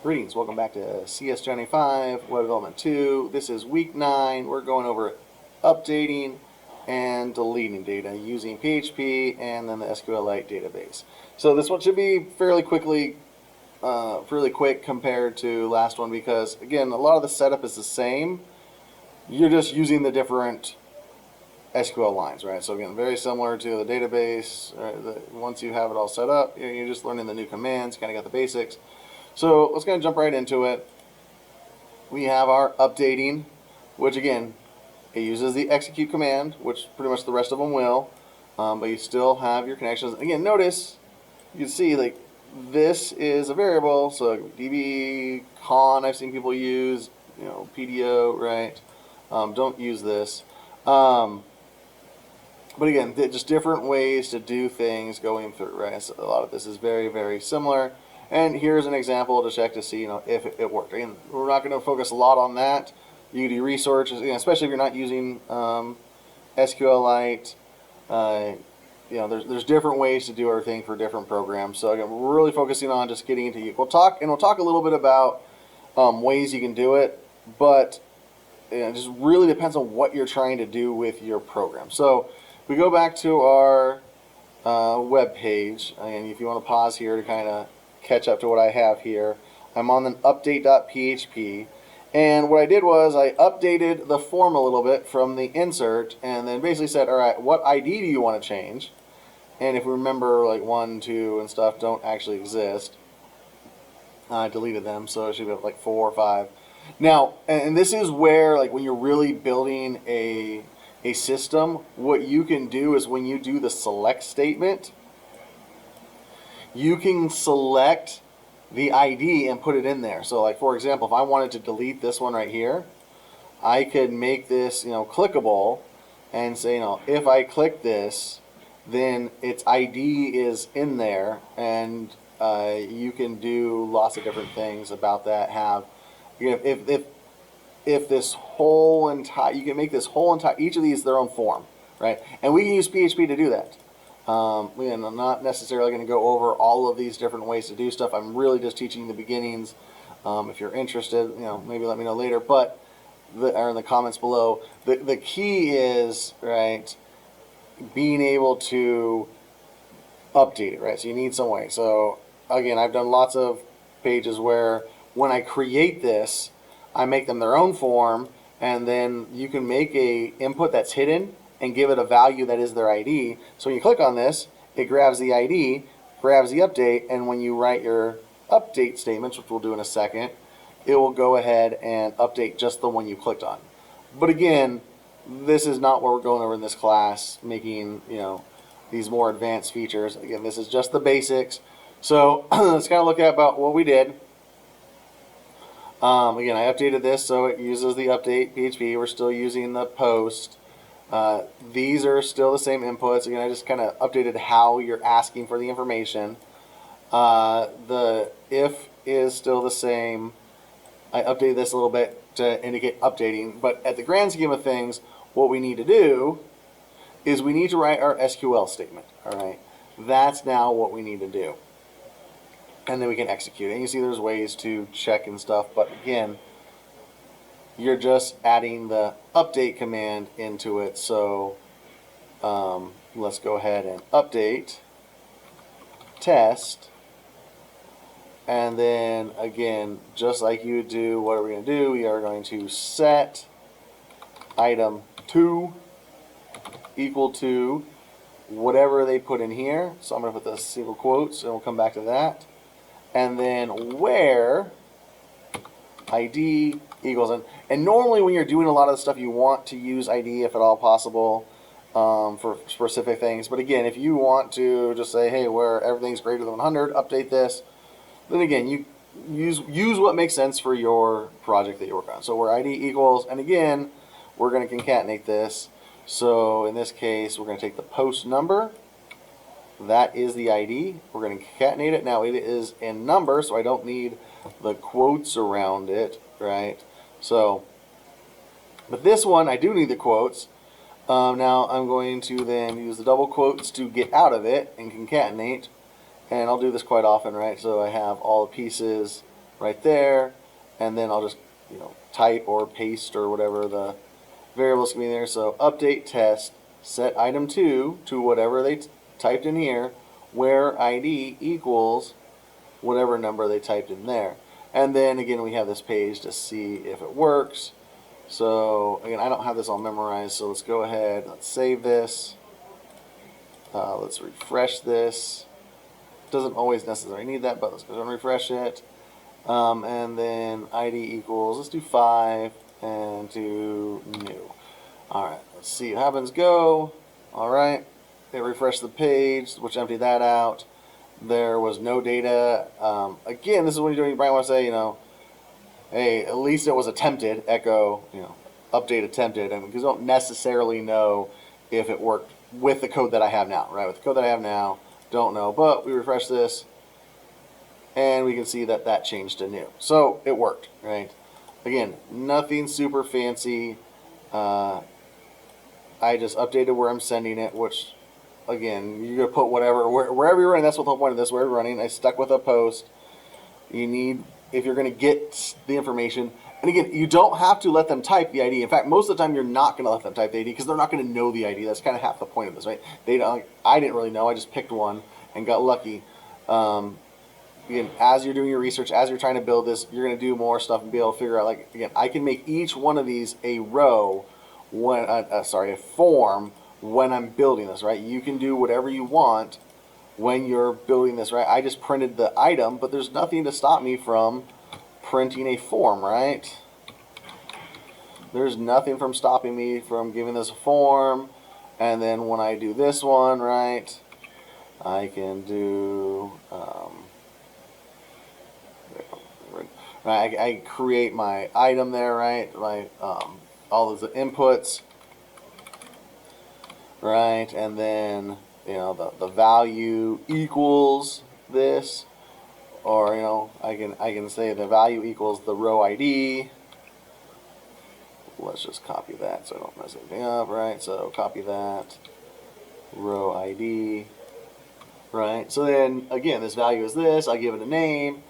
Greetings, welcome back to CS295, Web Development 2. This is week 9. We're going over updating and deleting data using PHP and then the SQLite database. So this one should be fairly quick compared to last one because, again, a lot of the setup is the same. You're just using the different SQL lines, right? So again, very similar to the database. Right? Once you have it all set up, you're just learning the new commands, kind of got the basics. So let's kind of jump right into it. We have our updating, which again, it uses the execute command, which pretty much the rest of them will, but you still have your connections. Again, notice, you can see like this is a variable, so Wk9 I've seen people use, PDO, right? Don't use this. But again, just different ways to do things going through, right? So a lot of this is very, very similar. And here's an example to check to see, if it worked. Again, we're not going to focus a lot on that. You can do research, especially if you're not using SQLite. There's different ways to do everything for different programs. So again, we're really focusing on just getting into you. We'll talk a little bit about ways you can do it, but it just really depends on what you're trying to do with your program. So we go back to our web page, and if you want to pause here to kind of catch up to what I have here, I'm on an update.php, and what I did was I updated the form a little bit from the insert and then basically said, all right, what ID do you want to change? And if we remember, like 1, 2 and stuff don't actually exist. I deleted them, so it should be like 4 or 5. Now, and this is where, like, when you're really building a system, what you can do is when you do the select statement, you can select the ID and put it in there. So like, for example, if I wanted to delete this one right here, I could make this, clickable and say, if I click this, then its ID is in there, and you can do lots of different things about that. If this whole entire, you can make this whole entire, each of these their own form, right? And we can use PHP to do that. I'm not necessarily going to go over all of these different ways to do stuff. I'm really just teaching the beginnings. If you're interested, maybe let me know later, but or in the comments below. The key is, right, being able to update it, right? So you need some way. So again, I've done lots of pages where when I create this, I make them their own form, and then you can make a input that's hidden and give it a value that is their ID. So when you click on this, it grabs the ID, grabs the update, and when you write your update statements, which we'll do in a second, it will go ahead and update just the one you clicked on. But again, this is not what we're going over in this class, making these more advanced features. Again, this is just the basics. So let's kind of look at about what we did. Again, I updated this so it uses the update PHP. We're still using the post. These are still the same inputs. Again, I just kind of updated how you're asking for the information. The if is still the same. I updated this a little bit to indicate updating, but at the grand scheme of things, what we need to do is we need to write our SQL statement. All right, that's now what we need to do, and then we can execute it. And you see there's ways to check and stuff, but again, you're just adding the update command into it. So let's go ahead and update test, and then again, just like you would do, what are we going to do? We are going to set item 2 equal to whatever they put in here. So I'm going to put the single quotes, and we'll come back to that. And then where ID equals, and normally when you're doing a lot of the stuff, you want to use ID if at all possible for specific things. But again, if you want to just say, hey, where everything's greater than 100, update this, then again, you use what makes sense for your project that you work on. So where ID equals, and again, we're going to concatenate this. So in this case, we're going to take the post number. That is the ID. We're going to concatenate it. Now it is in number, so I don't need the quotes around it, right? So, but this one, I do need the quotes. Now I'm going to then use the double quotes to get out of it and concatenate. And I'll do this quite often, right? So I have all the pieces right there, and then I'll just type or paste or whatever the variables can be there. So update test set item 2 to whatever they typed in here, where ID equals whatever number they typed in there. And then again, we have this page to see if it works. So again, I don't have this all memorized, so let's go ahead, let's save this. Let's refresh this. Doesn't always necessarily need that, but let's go and refresh it. And then ID equals, let's do 5 and do new. Alright, let's see what happens. Go. Alright, it refreshed the page, which emptied that out. There was no data. Again, this is when you might want to say, hey, at least it was attempted, echo, update attempted, and because you don't necessarily know if it worked with the code that I have now, right? With the code that I have now, don't know, but we refresh this, and we can see that that changed to new. So it worked, right? Again, nothing super fancy. I just updated where I'm sending it, which, again, you're going to put whatever, wherever you're running, that's what the point of this, wherever you're running. I stuck with a post. You need, if you're going to get the information, and again, you don't have to let them type the ID. In fact, most of the time you're not going to let them type the ID because they're not going to know the ID. That's kind of half the point of this, right? They don't, I didn't really know. I just picked one and got lucky. Again, as you're doing your research, as you're trying to build this, you're going to do more stuff and be able to figure out, like, again, I can make each one of these a row, when, a form when I'm building this, right? You can do whatever you want when you're building this, right? I just printed the item, but there's nothing to stop me from printing a form, right? There's nothing from stopping me from giving this a form. And then when I do this one, right, I can do I create my item there, right? My all of the inputs, right? And then the value equals this. Or I can say the value equals the row ID. Let's just copy that so I don't mess anything up, right? So copy that, row ID, right? So then again, this value is this. I give it a name,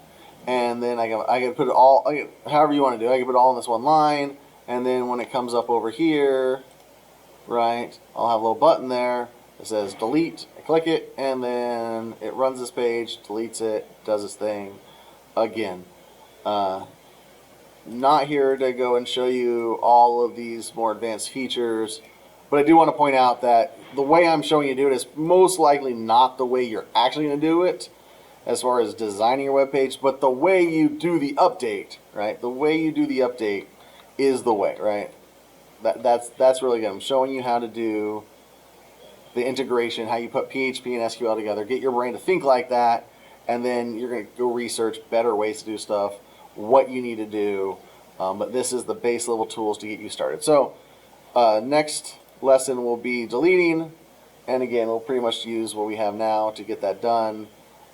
and then I can put it all, however you want to do it. I can put it all in this one line, and then when it comes up over here, right, I'll have a little button there that says delete. I click it, and then it runs this page, deletes it, does its thing. Again, not here to go and show you all of these more advanced features, but I do want to point out that the way I'm showing you to do it is most likely not the way you're actually going to do it as far as designing your web page, but the way you do the update, right? The way you do the update is the way, right? That's really good. I'm showing you how to do the integration, how you put PHP and SQL together, get your brain to think like that, and then you're going to go research better ways to do stuff, what you need to do, but this is the base level tools to get you started. So next lesson will be deleting, and again, we'll pretty much use what we have now to get that done.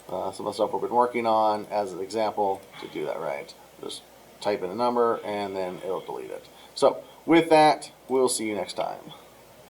Some of the stuff we've been working on as an example to do that right. Just type in a number, and then it'll delete it. So with that, we'll see you next time.